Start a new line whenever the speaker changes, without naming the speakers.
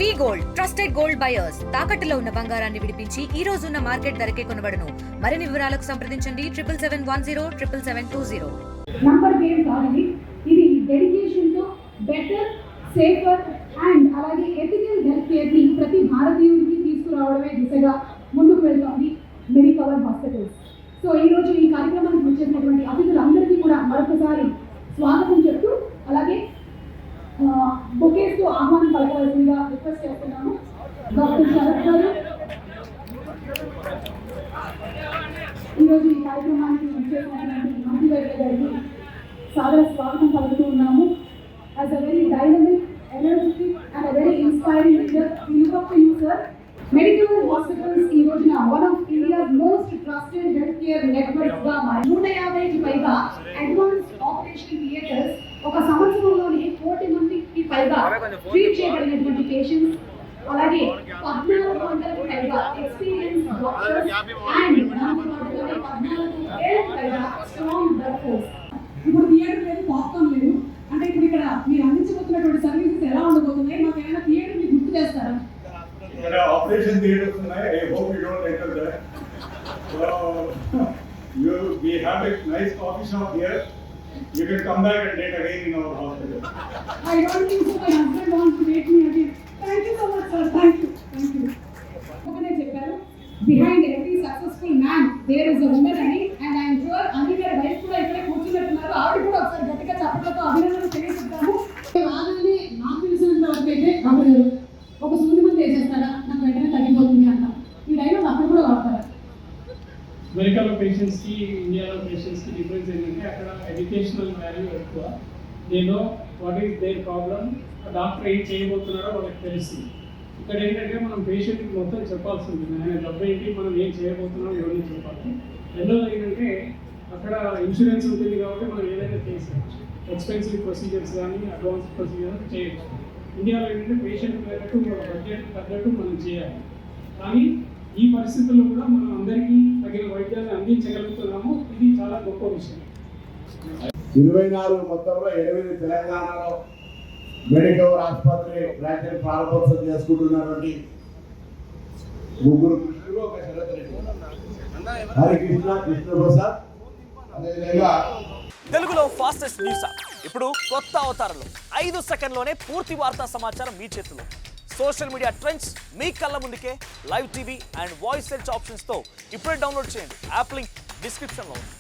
వి gold trusted gold buyers తాకట్టులో ఉన్న బంగారాన్ని విడిపించి ఈ రోజు ఉన్న మార్కెట్ ధరకే కొనబడును. మరిన్ని వివరాలకు సంప్రదించండి 7771077720.
నంబర్ గేమ్ కాదు ఇది డెడికేషన్ తో బెటర్ సేఫర్ అండ్ అలాగే ఎథికల్ హెల్త్ కేర్ ని ప్రతి భారతీయుడికి తీసుకురావడమే దిశగా ముందుకు వెళ్తోంది మెడికవర్ హాస్పిటల్స్. సో ఈ రోజు ఈ కార్యక్రమానికి వచ్చేసినటువంటి అతిథులందరికీ కూడా మరొకసారి స్వాగతం చెప్తూ అలాగే బొకేస్ తో ఆహ్వానం పలకవలసిందిగా రిక్వెస్ట్ చేస్తున్నాము. డాక్టర్ శరత్ గారు ఈరోజు ఈ కార్యక్రమానికి వచ్చేసినటువంటి మంత్రి వైద్య గారికి సాదర స్వాగతం పలుకుతూ ఉన్నాము. As a very dynamic, energetic and a very inspiring leader we look up to you sir. Medical hospitals ఈ రోజున one of India's most trusted health care network గా 150కి పైగా అడ్వాన్స్డ్ ఆపరేషన్ థియేటర్స్, ఒక సంవత్సరంలోనే 1 కోటి మందికి పైగా ట్రీట్ చేయబడినటువంటి పేషెంట్స్, అలాగే 1400కి పైగా ఎక్స్పీరియన్స్ డాక్టర్స్ అండ్ 14,000కి పైగా స్ట్రాంగ్ వర్క్ ఫోర్స్. ఇప్పుడు థియేటర్ లేదు, పాప్కార్న్ లేదు అంటే ఇప్పుడు ఇక్కడ మీరు అందించబోతున్నటువంటి సర్వీసెస్ ఎలా ఉండబోతున్నాయి, మాకు ఏమైనా థియేటర్ ని గుర్తు చేస్తారా?
Operation theaters tonight. I hope you don't enter there. So we have a nice coffee shop here. You can come back and date again in our hospital.
I don't think so. My husband wants to date me again. Thank you so much, sir. Thank you. Thank you. ఒకనే చెప్పారు, behind every successful man there is a woman అని, and I am sure అన్ని గారి wife కూడా ఇక్కడే కూర్చున్నట్టున్నారు. ఆవిడ కూడా ఒకసారి గట్టిగా చప్పట్లతో అభినందనలు తెలియజేస్తాము. రాగానే నాకు తెలిసినంత వరకు అయితే అప్పుడు ఒక సూది మంది వేసేస్తారా, నాకు వెంటనే తగ్గిపోతుంది అంట. ఈ డైలాగ్ అక్కడ కూడా వాడతారా?
అమెరికాలో పేషెంట్స్కి, ఇండియాలో పేషెంట్స్కి డిఫరెన్స్ ఏంటంటే అక్కడ ఎడ్యుకేషనల్ వాల్యూ ఎక్కువ. నేను what is there problem, doctor ఏం చేయబోతున్నారో వాళ్ళకి తెలుస్తుంది. ఇక్కడ ఏంటంటే మనం పేషెంట్కి మొత్తం చెప్పాల్సి ఉంటుంది. ఆయన డబ్బు ఏంటి, మనం ఏం చేయబోతున్నాం, ఎవరిని చెప్పాలి. రెండోది ఏంటంటే అక్కడ ఇన్సూరెన్స్ ఉంటుంది కాబట్టి మనం ఏదైనా చేసేయచ్చు. ఎక్స్పెన్సివ్ ప్రొసీజర్స్ కానీ అడ్వాన్స్ ప్రొసీజర్స్ చేయొచ్చు. ఇండియాలో ఏంటంటే పేషెంట్ తగ్గట్టు మన బడ్జెట్ తగ్గట్టు మనం చేయాలి. కానీ ఈ పరిస్థితుల్లో కూడా మనం అందరికీ తగిన వైద్యాన్ని అందించగలుగుతున్నాము. ఇది చాలా గొప్ప విషయం.
24 మొత్తంలో 8 తెలంగాణలో మెడికవర్ ఆసుపత్రి బ్రాంచ్ని ప్రారంభోత్సవం చేసుకుంటున్నటువంటి ముగ్గురు కృష్ణులు, ఒక శరత్ రెడ్డి, హరికృష్ణ, కృష్ణప్రసాద్, అదేవిధంగా
తెలుగులో ఫాస్టెస్ట్ న్యూస్ ఇప్పుడు కొత్త అవతారంలో 5 సెకండ్లోనే పూర్తి వార్తా సమాచారం మీ చేతిలో. సోషల్ మీడియా ట్రెండ్స్ మీ కళ్ళ ముందుకే live TV and voice search ఆప్షన్స్తో ఇప్పుడే డౌన్లోడ్ చేయండి. యాప్ లింక్ డిస్క్రిప్షన్లో ఉంది.